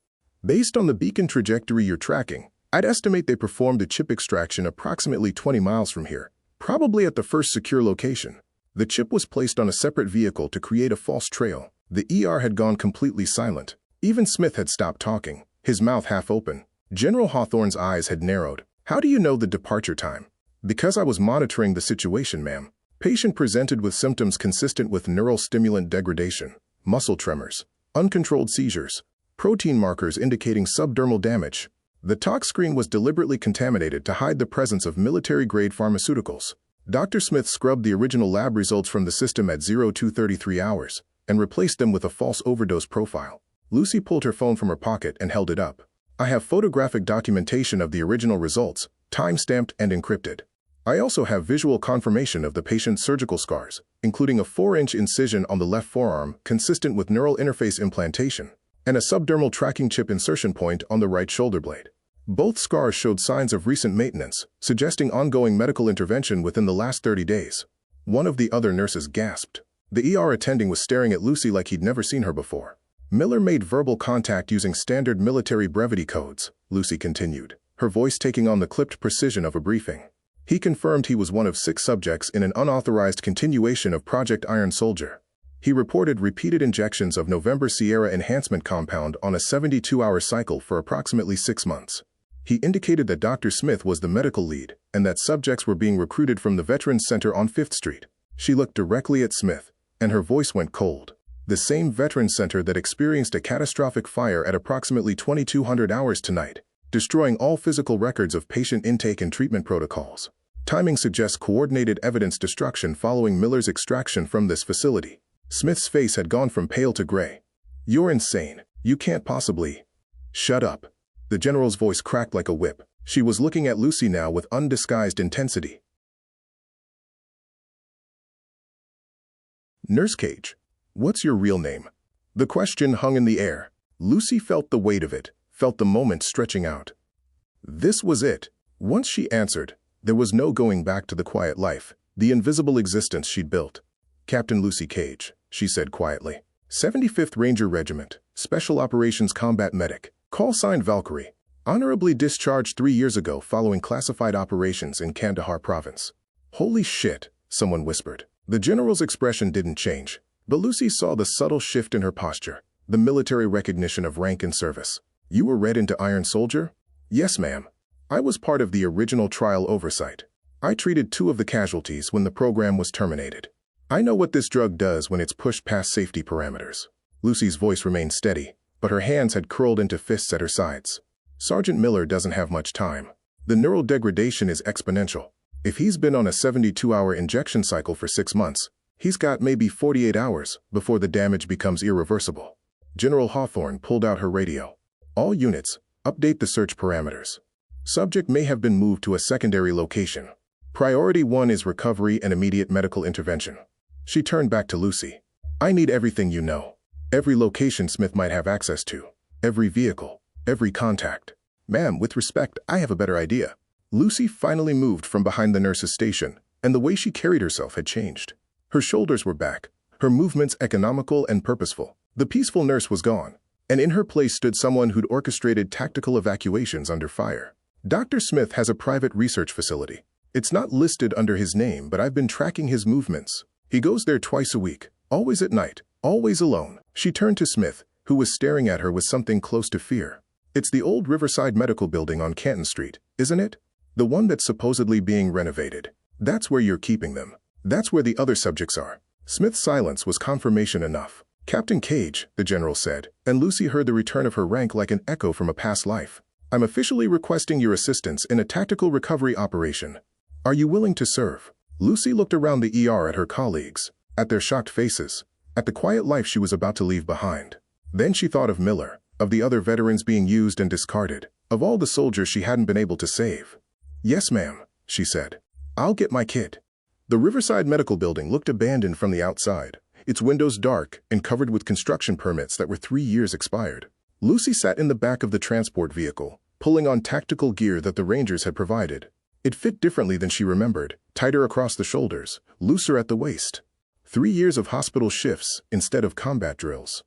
Based on the beacon trajectory you're tracking, I'd estimate they performed a chip extraction approximately 20 miles from here, probably at the first secure location. The chip was placed on a separate vehicle to create a false trail. The ER had gone completely silent. Even Smith had stopped talking, his mouth half open. General Hawthorne's eyes had narrowed. How do you know the departure time? Because I was monitoring the situation, ma'am. Patient presented with symptoms consistent with neural stimulant degradation, muscle tremors, uncontrolled seizures, protein markers indicating subdermal damage. The tox screen was deliberately contaminated to hide the presence of military-grade pharmaceuticals. Dr. Smith scrubbed the original lab results from the system at 0233 hours and replaced them with a false overdose profile. Lucy pulled her phone from her pocket and held it up. I have photographic documentation of the original results, time-stamped and encrypted. I also have visual confirmation of the patient's surgical scars, including a 4-inch incision on the left forearm consistent with neural interface implantation, and a subdermal tracking chip insertion point on the right shoulder blade. Both scars showed signs of recent maintenance, suggesting ongoing medical intervention within the last 30 days. One of the other nurses gasped. The ER attending was staring at Lucy like he'd never seen her before. Miller made verbal contact using standard military brevity codes, Lucy continued, her voice taking on the clipped precision of a briefing. He confirmed he was one of 6 subjects in an unauthorized continuation of Project Iron Soldier. He reported repeated injections of November Sierra enhancement compound on a 72-hour cycle for approximately 6 months. He indicated that Dr. Smith was the medical lead and that subjects were being recruited from the Veterans Center on 5th Street. She looked directly at Smith, and her voice went cold. The same Veterans Center that experienced a catastrophic fire at approximately 2200 hours tonight, destroying all physical records of patient intake and treatment protocols. Timing suggests coordinated evidence destruction following Miller's extraction from this facility. Smith's face had gone from pale to gray. You're insane. You can't possibly. Shut up. The general's voice cracked like a whip. She was looking at Lucy now with undisguised intensity. Nurse Cage, what's your real name? The question hung in the air. Lucy felt the weight of it, felt the moment stretching out. This was it. Once she answered, there was no going back to the quiet life, the invisible existence she'd built. Captain Lucy Cage, she said quietly. 75th Ranger Regiment, Special Operations Combat Medic. Call sign Valkyrie. Honorably discharged 3 years ago following classified operations in Kandahar province. Holy shit, someone whispered. The general's expression didn't change, but Lucy saw the subtle shift in her posture, the military recognition of rank and service. You were read into Iron Soldier? Yes, ma'am. I was part of the original trial oversight. I treated 2 of the casualties when the program was terminated. I know what this drug does when it's pushed past safety parameters. Lucy's voice remained steady, but her hands had curled into fists at her sides. Sergeant Miller doesn't have much time. The neural degradation is exponential. If he's been on a 72-hour injection cycle for 6 months, he's got maybe 48 hours before the damage becomes irreversible. General Hawthorne pulled out her radio. All units, update the search parameters. Subject may have been moved to a secondary location. Priority 1 is recovery and immediate medical intervention. She turned back to Lucy. I need everything you know. Every location Smith might have access to. Every vehicle. Every contact. Ma'am, with respect, I have a better idea. Lucy finally moved from behind the nurse's station, and the way she carried herself had changed. Her shoulders were back, her movements economical and purposeful. The peaceful nurse was gone, and in her place stood someone who'd orchestrated tactical evacuations under fire. Dr. Smith has a private research facility. It's not listed under his name, but I've been tracking his movements. He goes there twice a week, always at night, always alone. She turned to Smith, who was staring at her with something close to fear. It's the old Riverside Medical Building on Canton Street, isn't it? The one that's supposedly being renovated. That's where you're keeping them. That's where the other subjects are. Smith's silence was confirmation enough. Captain Cage, the general said, and Lucy heard the return of her rank like an echo from a past life. I'm officially requesting your assistance in a tactical recovery operation. Are you willing to serve? Lucy looked around the ER at her colleagues, at their shocked faces, at the quiet life she was about to leave behind. Then she thought of Miller, of the other veterans being used and discarded, of all the soldiers she hadn't been able to save. Yes, ma'am, she said. I'll get my kit. The Riverside Medical Building looked abandoned from the outside, its windows dark and covered with construction permits that were 3 years expired. Lucy sat in the back of the transport vehicle, pulling on tactical gear that the Rangers had provided. It fit differently than she remembered, tighter across the shoulders, looser at the waist. 3 years of hospital shifts instead of combat drills.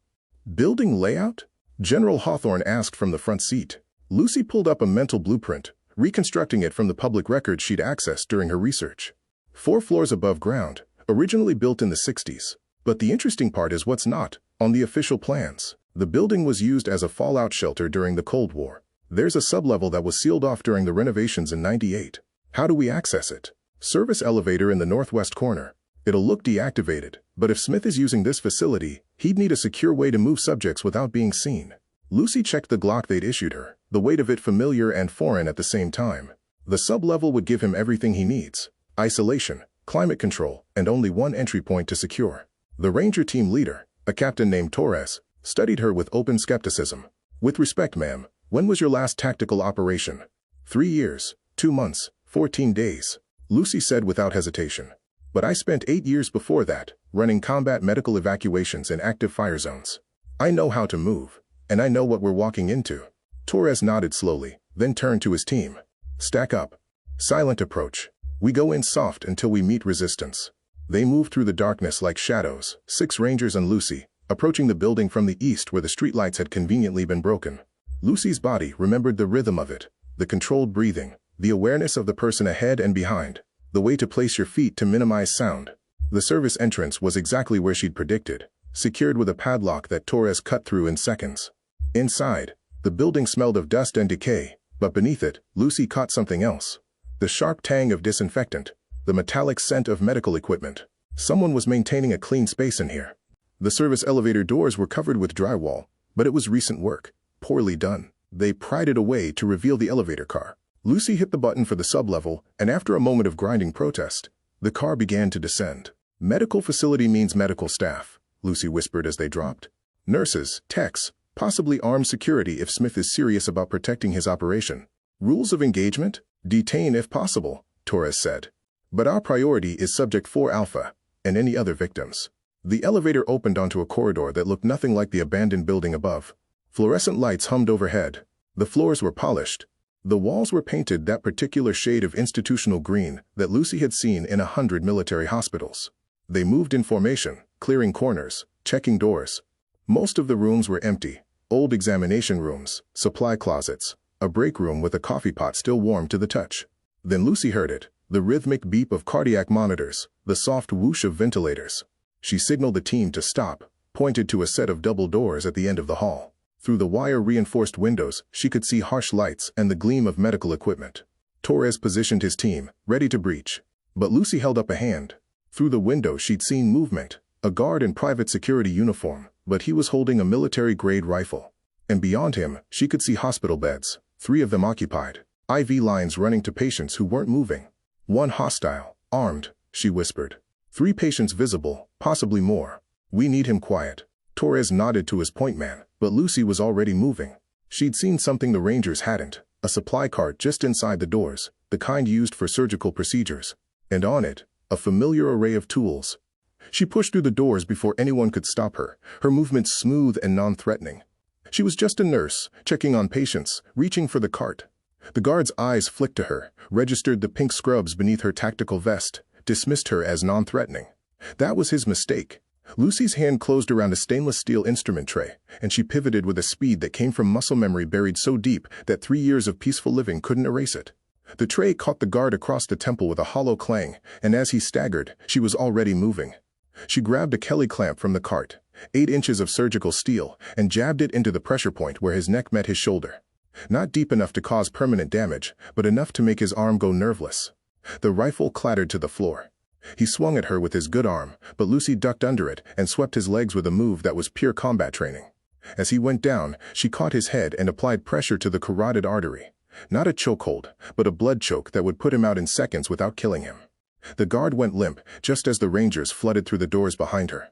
Building layout? General Hawthorne asked from the front seat. Lucy pulled up a mental blueprint, reconstructing it from the public records she'd accessed during her research. 4 floors above ground, originally built in the 60s. But the interesting part is what's not on the official plans. The building was used as a fallout shelter during the Cold War. There's a sublevel that was sealed off during the renovations in '98. How do we access it? Service elevator in the northwest corner. It'll look deactivated, but if Smith is using this facility, he'd need a secure way to move subjects without being seen. Lucy checked the Glock they'd issued her, the weight of it familiar and foreign at the same time. The sublevel would give him everything he needs: isolation, climate control, and only one entry point to secure. The Ranger team leader, a captain named Torres, studied her with open skepticism. With respect, ma'am, when was your last tactical operation? 3 years, 2 months, 14 days, Lucy said without hesitation. But I spent 8 years before that, running combat medical evacuations in active fire zones. I know how to move, and I know what we're walking into. Torres nodded slowly, then turned to his team. Stack up. Silent approach. We go in soft until we meet resistance. They moved through the darkness like shadows, 6 Rangers and Lucy, approaching the building from the east where the streetlights had conveniently been broken. Lucy's body remembered the rhythm of it, the controlled breathing, the awareness of the person ahead and behind, the way to place your feet to minimize sound. The service entrance was exactly where she'd predicted, secured with a padlock that Torres cut through in seconds. Inside, the building smelled of dust and decay, but beneath it, Lucy caught something else. The sharp tang of disinfectant, the metallic scent of medical equipment. Someone was maintaining a clean space in here. The service elevator doors were covered with drywall, but it was recent work, poorly done. They pried it away to reveal the elevator car. Lucy hit the button for the sublevel, and after a moment of grinding protest, the car began to descend. Medical facility means medical staff, Lucy whispered as they dropped. Nurses, techs, possibly armed security if Smith is serious about protecting his operation. Rules of engagement? Detain if possible, Torres said. But our priority is Subject 4 Alpha, and any other victims. The elevator opened onto a corridor that looked nothing like the abandoned building above. Fluorescent lights hummed overhead. The floors were polished. The walls were painted that particular shade of institutional green that Lucy had seen in 100 military hospitals. They moved in formation, clearing corners, checking doors. Most of the rooms were empty. Old examination rooms, supply closets, a break room with a coffee pot still warm to the touch. Then Lucy heard it, the rhythmic beep of cardiac monitors, the soft whoosh of ventilators. She signaled the team to stop, pointed to a set of double doors at the end of the hall. Through the wire-reinforced windows, she could see harsh lights and the gleam of medical equipment. Torres positioned his team, ready to breach. But Lucy held up a hand. Through the window she'd seen movement, a guard in private security uniform, but he was holding a military-grade rifle. And beyond him, she could see hospital beds, 3 of them occupied, IV lines running to patients who weren't moving. 1 hostile, armed, she whispered. 3 patients visible, possibly more. We need him quiet. Torres nodded to his point man, but Lucy was already moving. She'd seen something the Rangers hadn't, a supply cart just inside the doors, the kind used for surgical procedures. And on it, a familiar array of tools. She pushed through the doors before anyone could stop her, her movements smooth and non-threatening. She was just a nurse, checking on patients, reaching for the cart. The guard's eyes flicked to her, registered the pink scrubs beneath her tactical vest, dismissed her as non-threatening. That was his mistake. Lucy's hand closed around a stainless steel instrument tray, and she pivoted with a speed that came from muscle memory buried so deep that 3 years of peaceful living couldn't erase it. The tray caught the guard across the temple with a hollow clang, and as he staggered, she was already moving. She grabbed a Kelly clamp from the cart, 8 inches of surgical steel, and jabbed it into the pressure point where his neck met his shoulder. Not deep enough to cause permanent damage, but enough to make his arm go nerveless. The rifle clattered to the floor. He swung at her with his good arm, but Lucy ducked under it and swept his legs with a move that was pure combat training. As he went down, she caught his head and applied pressure to the carotid artery. Not a chokehold, but a blood choke that would put him out in seconds without killing him. The guard went limp, just as the Rangers flooded through the doors behind her.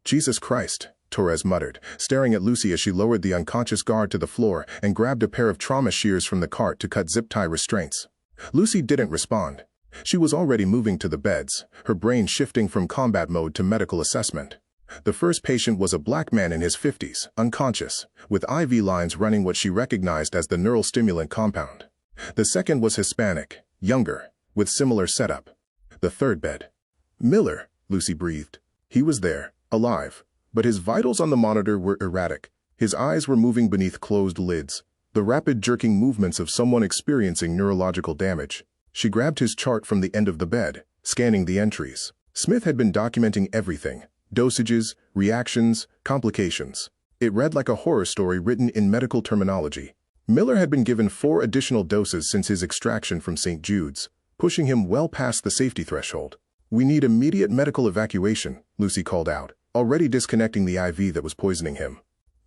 "Jesus Christ," Torres muttered, staring at Lucy as she lowered the unconscious guard to the floor and grabbed a pair of trauma shears from the cart to cut zip-tie restraints. Lucy didn't respond. She was already moving to the beds, her brain shifting from combat mode to medical assessment. The first patient was a black man in his 50s, unconscious, with IV lines running what she recognized as the neural stimulant compound. The second was Hispanic, younger, with similar setup. The third bed. "Miller," Lucy breathed. He was there, alive, but his vitals on the monitor were erratic. His eyes were moving beneath closed lids, the rapid jerking movements of someone experiencing neurological damage. She grabbed his chart from the end of the bed, scanning the entries. Smith had been documenting everything: dosages, reactions, complications. It read like a horror story written in medical terminology. Miller had been given 4 additional doses since his extraction from St. Jude's, pushing him well past the safety threshold. "We need immediate medical evacuation," Lucy called out, already disconnecting the IV that was poisoning him.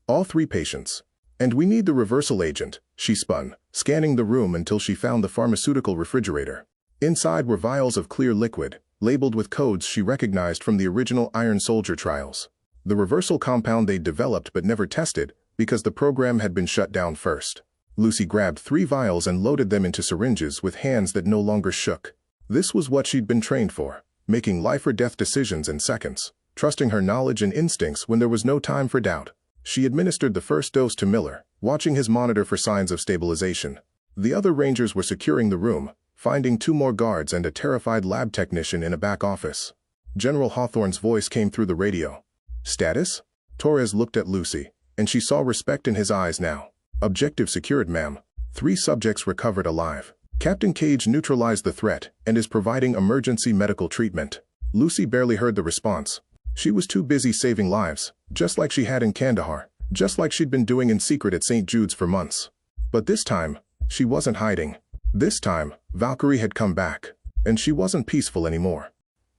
"All 3 patients. And we need the reversal agent," she spun, scanning the room until she found the pharmaceutical refrigerator. Inside were vials of clear liquid, labeled with codes she recognized from the original Iron Soldier trials. The reversal compound they'd developed but never tested because the program had been shut down first. Lucy grabbed 3 vials and loaded them into syringes with hands that no longer shook. This was what she'd been trained for, making life-or-death decisions in seconds, trusting her knowledge and instincts when there was no time for doubt. She administered the first dose to Miller, watching his monitor for signs of stabilization. The other Rangers were securing the room, finding 2 more guards and a terrified lab technician in a back office. General Hawthorne's voice came through the radio. "Status?" Torres looked at Lucy, and she saw respect in his eyes now. "Objective secured, ma'am. 3 subjects recovered alive. Captain Cage neutralized the threat and is providing emergency medical treatment." Lucy barely heard the response. She was too busy saving lives, just like she had in Kandahar, just like she'd been doing in secret at St. Jude's for months. But this time, she wasn't hiding. This time, Valkyrie had come back, and she wasn't peaceful anymore.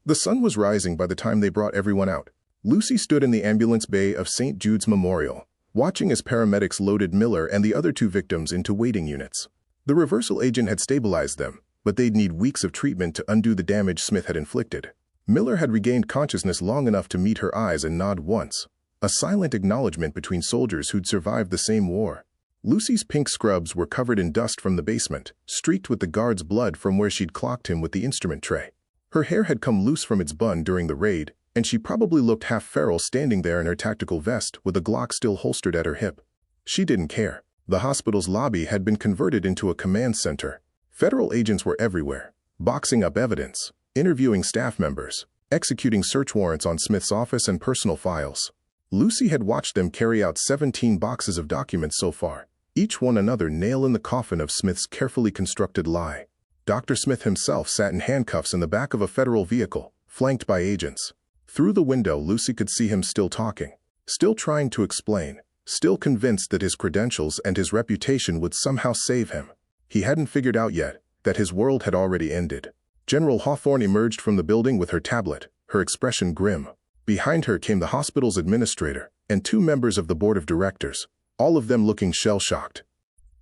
The sun was rising by the time they brought everyone out. Lucy stood in the ambulance bay of St. Jude's Memorial, watching as paramedics loaded Miller and the other 2 victims into waiting units. The reversal agent had stabilized them, but they'd need weeks of treatment to undo the damage Smith had inflicted. Miller had regained consciousness long enough to meet her eyes and nod once, a silent acknowledgement between soldiers who'd survived the same war. Lucy's pink scrubs were covered in dust from the basement, streaked with the guard's blood from where she'd clocked him with the instrument tray. Her hair had come loose from its bun during the raid, and she probably looked half feral standing there in her tactical vest with a Glock still holstered at her hip. She didn't care. The hospital's lobby had been converted into a command center. Federal agents were everywhere, boxing up evidence, interviewing staff members, executing search warrants on Smith's office and personal files. Lucy had watched them carry out 17 boxes of documents so far, each one another nail in the coffin of Smith's carefully constructed lie. Dr. Smith himself sat in handcuffs in the back of a federal vehicle, flanked by agents. Through the window, Lucy could see him still talking, still trying to explain, still convinced that his credentials and his reputation would somehow save him. He hadn't figured out yet that his world had already ended. General Hawthorne emerged from the building with her tablet, her expression grim. Behind her came the hospital's administrator and 2 members of the board of directors, all of them looking shell-shocked.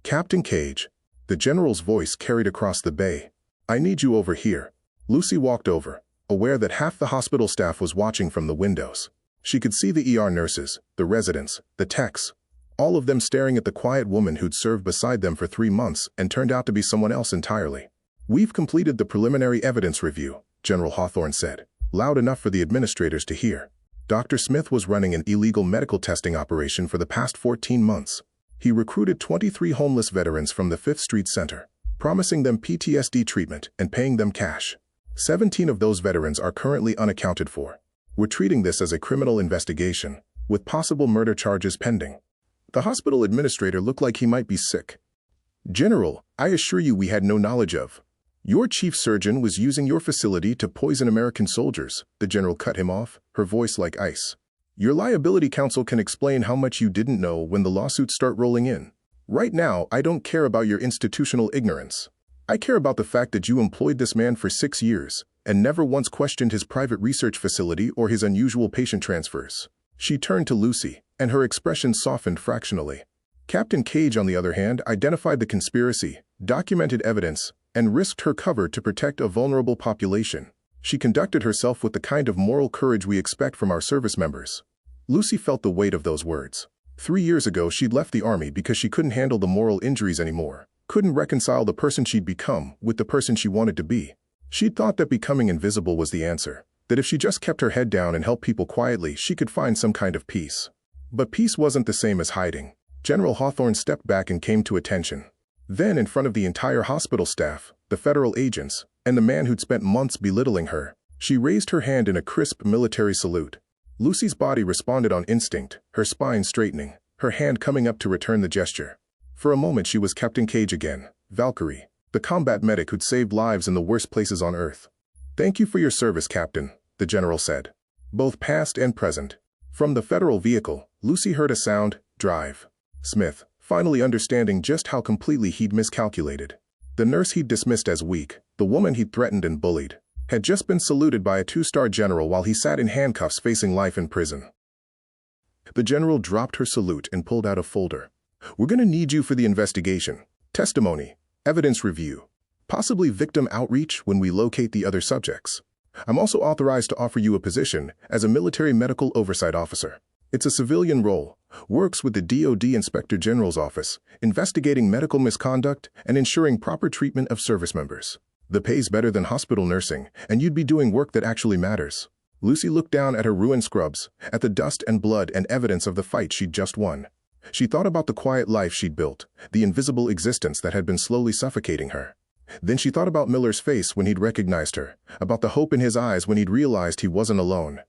"Captain Cage," the general's voice carried across the bay. "I need you over here." Lucy walked over, aware that half the hospital staff was watching from the windows. She could see the ER nurses, the residents, the techs, all of them staring at the quiet woman who'd served beside them for 3 months and turned out to be someone else entirely. "We've completed the preliminary evidence review," General Hawthorne said, loud enough for the administrators to hear. Dr. Smith was running an illegal medical testing operation for the past 14 months. He recruited 23 homeless veterans from the 5th Street Center, promising them PTSD treatment and paying them cash. 17 of those veterans are currently unaccounted for. We're treating this as a criminal investigation, with possible murder charges pending. The hospital administrator looked like he might be sick. General, I assure you we had no knowledge of. Your chief surgeon was using your facility to poison American soldiers. The general cut him off, her voice like ice. Your liability counsel can explain how much you didn't know when the lawsuits start rolling in. Right now, I don't care about your institutional ignorance. I care about the fact that you employed this man for 6 years and never once questioned his private research facility or his unusual patient transfers. She turned to Lucy, and her expression softened fractionally. Captain Cage, on the other hand, identified the conspiracy, documented evidence, and risked her cover to protect a vulnerable population. She conducted herself with the kind of moral courage we expect from our service members. Lucy felt the weight of those words. 3 years ago, she'd left the army because she couldn't handle the moral injuries anymore, couldn't reconcile the person she'd become with the person she wanted to be. She'd thought that becoming invisible was the answer, that if she just kept her head down and helped people quietly, she could find some kind of peace. But peace wasn't the same as hiding. General Hawthorne stepped back and came to attention. Then, in front of the entire hospital staff, the federal agents, and the man who'd spent months belittling her, she raised her hand in a crisp military salute. Lucy's body responded on instinct, her spine straightening, her hand coming up to return the gesture. For a moment she was Captain Cage again, Valkyrie, the combat medic who'd saved lives in the worst places on Earth. Thank you for your service, Captain, the general said. Both past and present. From the federal vehicle, Lucy heard a sound, drive. Smith, finally understanding just how completely he'd miscalculated. The nurse he'd dismissed as weak, the woman he'd threatened and bullied, had just been saluted by a 2-star general while he sat in handcuffs facing life in prison. The general dropped her salute and pulled out a folder. We're going to need you for the investigation, testimony, evidence review, possibly victim outreach when we locate the other subjects. I'm also authorized to offer you a position as a military medical oversight officer. It's a civilian role, works with the DoD Inspector General's office, investigating medical misconduct and ensuring proper treatment of service members. The pay's better than hospital nursing, and you'd be doing work that actually matters. Lucy looked down at her ruined scrubs, at the dust and blood and evidence of the fight she'd just won. She thought about the quiet life she'd built, the invisible existence that had been slowly suffocating her. Then she thought about Miller's face when he'd recognized her, about the hope in his eyes when he'd realized he wasn't alone.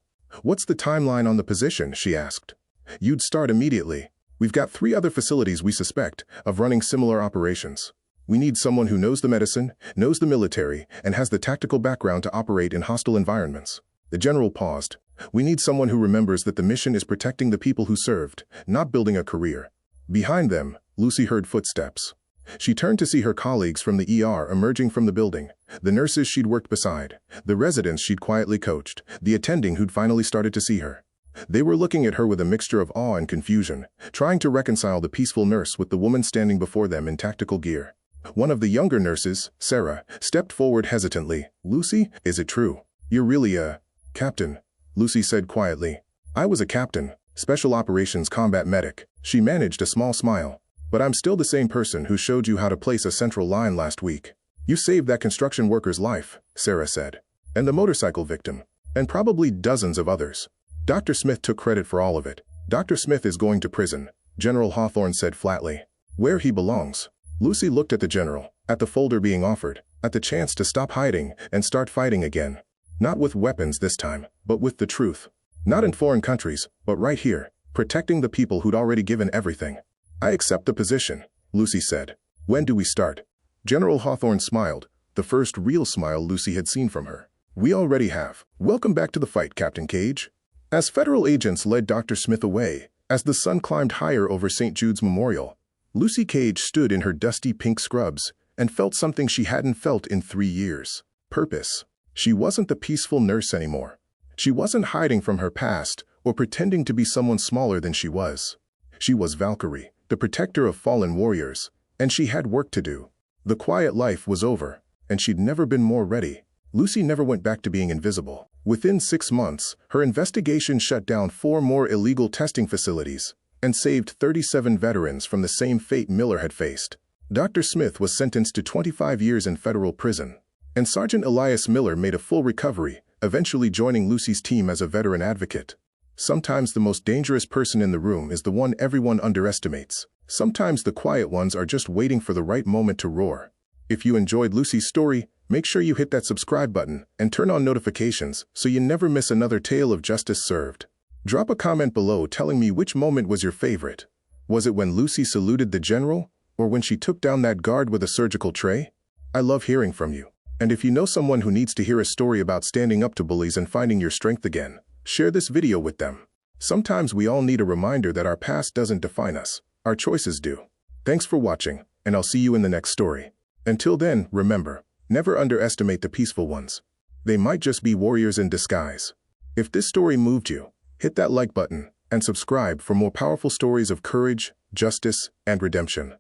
What's the timeline on the position, she asked. You'd start immediately. We've got 3 other facilities we suspect of running similar operations. We need someone who knows the medicine, knows the military, and has the tactical background to operate in hostile environments. The general paused. We need someone who remembers that the mission is protecting the people who served, not building a career. Behind them, Lucy heard footsteps. She turned to see her colleagues from the ER emerging from the building, the nurses she'd worked beside, the residents she'd quietly coached, the attending who'd finally started to see her. They were looking at her with a mixture of awe and confusion, trying to reconcile the peaceful nurse with the woman standing before them in tactical gear. One of the younger nurses, Sarah, stepped forward hesitantly. Lucy, is it true? You're really a captain, Lucy said quietly. I was a captain, special operations combat medic. She managed a small smile. But I'm still the same person who showed you how to place a central line last week. You saved that construction worker's life, Sarah said. And the motorcycle victim. And probably dozens of others. Dr. Smith took credit for all of it. Dr. Smith is going to prison, General Hawthorne said flatly. Where he belongs. Lucy looked at the general, at the folder being offered, at the chance to stop hiding and start fighting again. Not with weapons this time, but with the truth. Not in foreign countries, but right here, protecting the people who'd already given everything. I accept the position, Lucy said. When do we start? General Hawthorne smiled, the first real smile Lucy had seen from her. We already have. Welcome back to the fight, Captain Cage. As federal agents led Dr. Smith away, as the sun climbed higher over St. Jude's Memorial, Lucy Cage stood in her dusty pink scrubs and felt something she hadn't felt in 3 years. Purpose. She wasn't the peaceful nurse anymore. She wasn't hiding from her past or pretending to be someone smaller than she was. She was Valkyrie, the protector of fallen warriors, and she had work to do. The quiet life was over, and she'd never been more ready. Lucy never went back to being invisible. Within 6 months, her investigation shut down 4 more illegal testing facilities and saved 37 veterans from the same fate Miller had faced. Dr. Smith was sentenced to 25 years in federal prison, and Sergeant Elias Miller made a full recovery, eventually joining Lucy's team as a veteran advocate. Sometimes the most dangerous person in the room is the one everyone underestimates. Sometimes the quiet ones are just waiting for the right moment to roar. If you enjoyed Lucy's story, make sure you hit that subscribe button and turn on notifications so you never miss another tale of justice served. Drop a comment below telling me which moment was your favorite. Was it when Lucy saluted the general, or when she took down that guard with a surgical tray? I love hearing from you. And if you know someone who needs to hear a story about standing up to bullies and finding your strength again, share this video with them. Sometimes we all need a reminder that our past doesn't define us, our choices do. Thanks for watching, and I'll see you in the next story. Until then, remember, never underestimate the peaceful ones. They might just be warriors in disguise. If this story moved you, hit that like button and subscribe for more powerful stories of courage, justice, and redemption.